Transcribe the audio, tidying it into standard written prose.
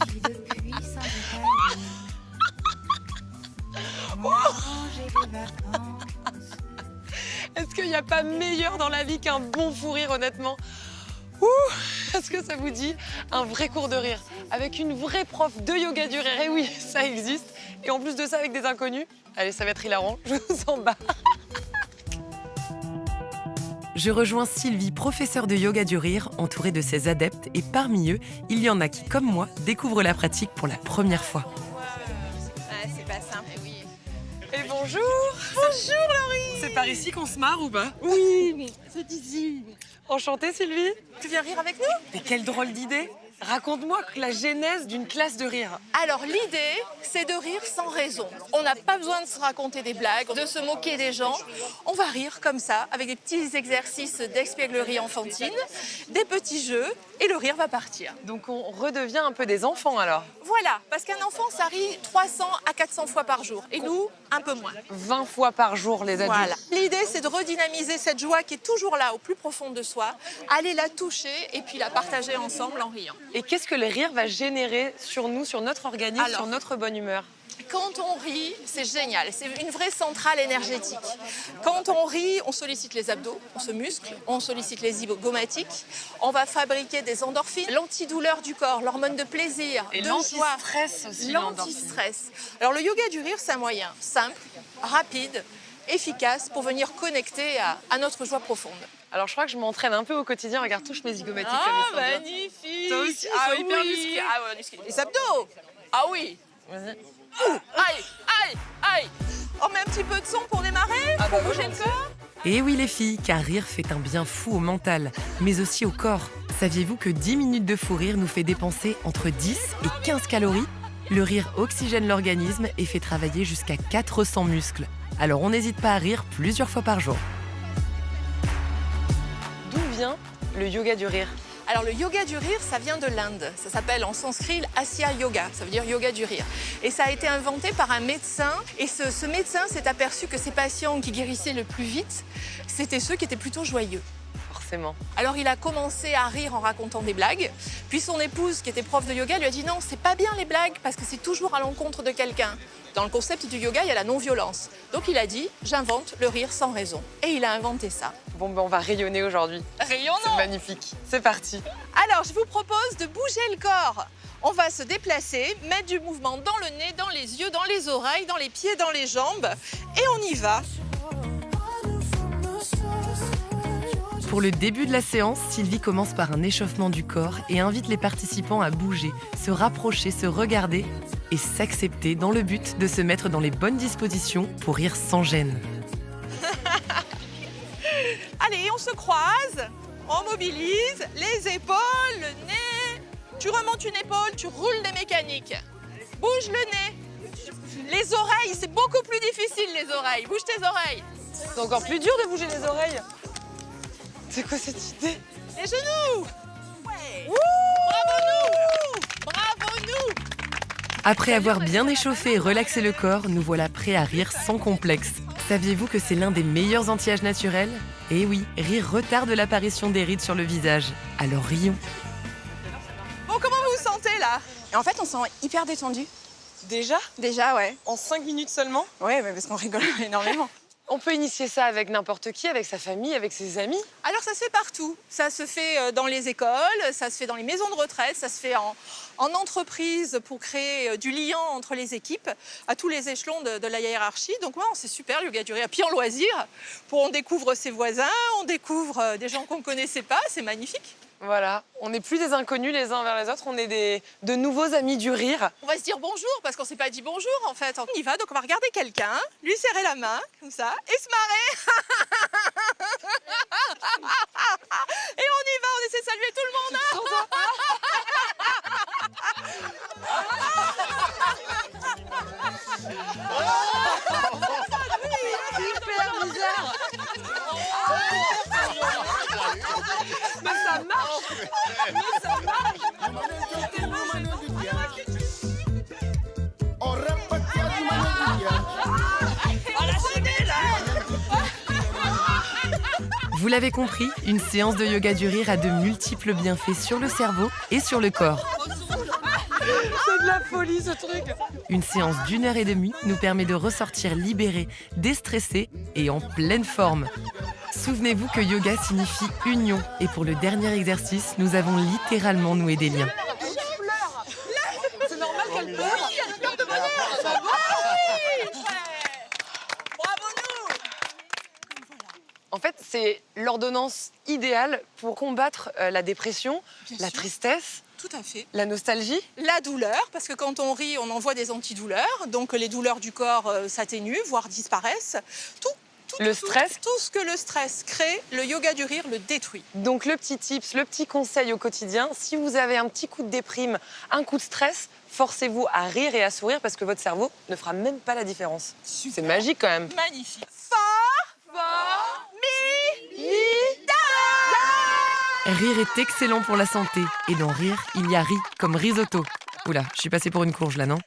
qui depuis s'arrête à lui. On a arrangé les vacances. Est-ce qu'il n'y a pas meilleur dans la vie qu'un bon fou rire, honnêtement? Ouh, est-ce que ça vous dit un vrai cours de rire avec une vraie prof de yoga du rire? Et oui, ça existe. Et en plus de ça, avec des inconnus. Allez, ça va être hilarant, je vous en bats. Je rejoins Sylvie, professeure de yoga du rire, entourée de ses adeptes. Et parmi eux, il y en a qui, comme moi, découvrent la pratique pour la première fois. C'est pas simple, oui. Et bonjour. Bonjour Laurie. C'est par ici qu'on se marre ou pas? Oui, c'est ici. Enchantée, Sylvie. Tu viens rire avec nous? Mais quelle drôle d'idée. Raconte-moi la genèse d'une classe de rire. Alors l'idée, c'est de rire sans raison. On n'a pas besoin de se raconter des blagues, de se moquer des gens. On va rire comme ça, avec des petits exercices d'espièglerie enfantine, des petits jeux, et le rire va partir. Donc on redevient un peu des enfants alors. Voilà, parce qu'un enfant, ça rit 300 à 400 fois par jour. Et nous, un peu moins. 20 fois par jour, les adultes. Voilà. L'idée, c'est de redynamiser cette joie qui est toujours là, au plus profond de soi, aller la toucher et puis la partager ensemble en riant. Et qu'est-ce que le rire va générer sur nous, sur notre organisme, Alors, sur notre bonne humeur? Quand on rit, c'est génial, c'est une vraie centrale énergétique. Quand on rit, on sollicite les abdos, on se muscle, on sollicite les zygomatiques, on va fabriquer des endorphines, l'antidouleur du corps, l'hormone de plaisir, Et de joie. l'anti-stress aussi. L'anti-stress. Alors le yoga du rire, c'est un moyen simple, rapide, efficace pour venir connecter à notre joie profonde. Alors je crois que je m'entraîne un peu au quotidien. Regarde, touche mes zygomatiques. Ah, comme ils sont bien. magnifique. Toi aussi, Ah, ils sont hyper oui. musclés. Ah, ouais, musclés. Les abdos. Ah oui. Vas-y. Aïe, aïe, aïe. On met un petit peu de son pour démarrer, Ah, pour bah, bouger le volontiers. corps. Et oui les filles, car rire fait un bien fou au mental, mais aussi au corps. Saviez-vous que 10 minutes de fou rire nous fait dépenser entre 10 et 15 calories? Le rire oxygène l'organisme et fait travailler jusqu'à 400 muscles. Alors on n'hésite pas à rire plusieurs fois par jour. D'où vient le yoga du rire? Alors le yoga du rire, ça vient de l'Inde. Ça s'appelle en sanskrit l'Asya Yoga, ça veut dire yoga du rire. Et ça a été inventé par un médecin. Et ce médecin s'est aperçu que ces patients qui guérissaient le plus vite, c'était ceux qui étaient plutôt joyeux. Forcément. Alors il a commencé à rire en racontant des blagues. Puis son épouse, qui était prof de yoga, lui a dit non, c'est pas bien les blagues parce que c'est toujours à l'encontre de quelqu'un. Dans le concept du yoga, il y a la non-violence. Donc il a dit j'invente le rire sans raison. Et il a inventé ça. Bon, ben on va rayonner aujourd'hui. C'est Rayonnant. magnifique. C'est parti. Alors je vous propose de bouger le corps. On va se déplacer, mettre du mouvement dans le nez, dans les yeux, dans les oreilles, dans les pieds, dans les jambes. Et on y va. Pour le début de la séance, Sylvie commence par un échauffement du corps et invite les participants à bouger, se rapprocher, se regarder et s'accepter dans le but de se mettre dans les bonnes dispositions pour rire sans gêne. Allez, on se croise, on mobilise les épaules, le nez. Tu remontes une épaule, tu roules les mécaniques. Bouge le nez. Les oreilles, c'est beaucoup plus difficile les oreilles. Bouge tes oreilles. C'est encore plus dur de bouger les oreilles. C'est quoi cette idée? Les genoux. Ouais. Bravo nous. Bravo nous. Après avoir bien échauffé et relaxé le corps, nous voilà prêts à rire sans complexe. Saviez-vous que c'est l'un des meilleurs anti-âge naturels? Eh oui, rire retarde l'apparition des rides sur le visage. Alors rions. Bon, comment vous vous sentez là? En fait, on se sent hyper détendu. Déjà? Déjà, ouais. En 5 minutes seulement? Ouais, mais parce qu'on rigole énormément. On peut initier ça avec n'importe qui, avec sa famille, avec ses amis. Alors ça se fait partout. Ça se fait dans les écoles, ça se fait dans les maisons de retraite, ça se fait en entreprise pour créer du lien entre les équipes à tous les échelons de la hiérarchie. Donc ouais, c'est super le yoga du rire. Puis en loisir, on découvre ses voisins, on découvre des gens qu'on ne connaissait pas, c'est magnifique. Voilà, on n'est plus des inconnus les uns vers les autres, on est de nouveaux amis du rire. On va se dire bonjour parce qu'on ne s'est pas dit bonjour en fait. On y va, donc on va regarder quelqu'un, lui serrer la main comme ça et se marrer. Et on y va, on essaie de saluer tout le monde. Hyper bizarre. Mais ça marche. Mais ça marche. Vous l'avez compris, une séance de yoga du rire a de multiples bienfaits sur le cerveau et sur le corps. C'est de la folie ce truc. Une séance d'1 h 30 nous permet de ressortir libérés, déstressés et en pleine forme. Souvenez-vous que yoga signifie union et pour le dernier exercice, nous avons littéralement noué des liens. C'est normal qu'elle pleure. En fait, c'est l'ordonnance idéale pour combattre la dépression, Bien la sûr. tristesse, Tout à fait. la nostalgie. La douleur, parce que quand on rit, on envoie des antidouleurs, donc les douleurs du corps s'atténuent, voire disparaissent. Le stress. Tout ce que le stress crée, le yoga du rire le détruit. Donc le petit tips, le petit conseil au quotidien, si vous avez un petit coup de déprime, un coup de stress, forcez-vous à rire et à sourire parce que votre cerveau ne fera même pas la différence. C'est magique quand même. Magnifique. Rire est excellent pour la santé. Et dans rire, il y a riz comme risotto. Oula, je suis passée pour une courge là, non ?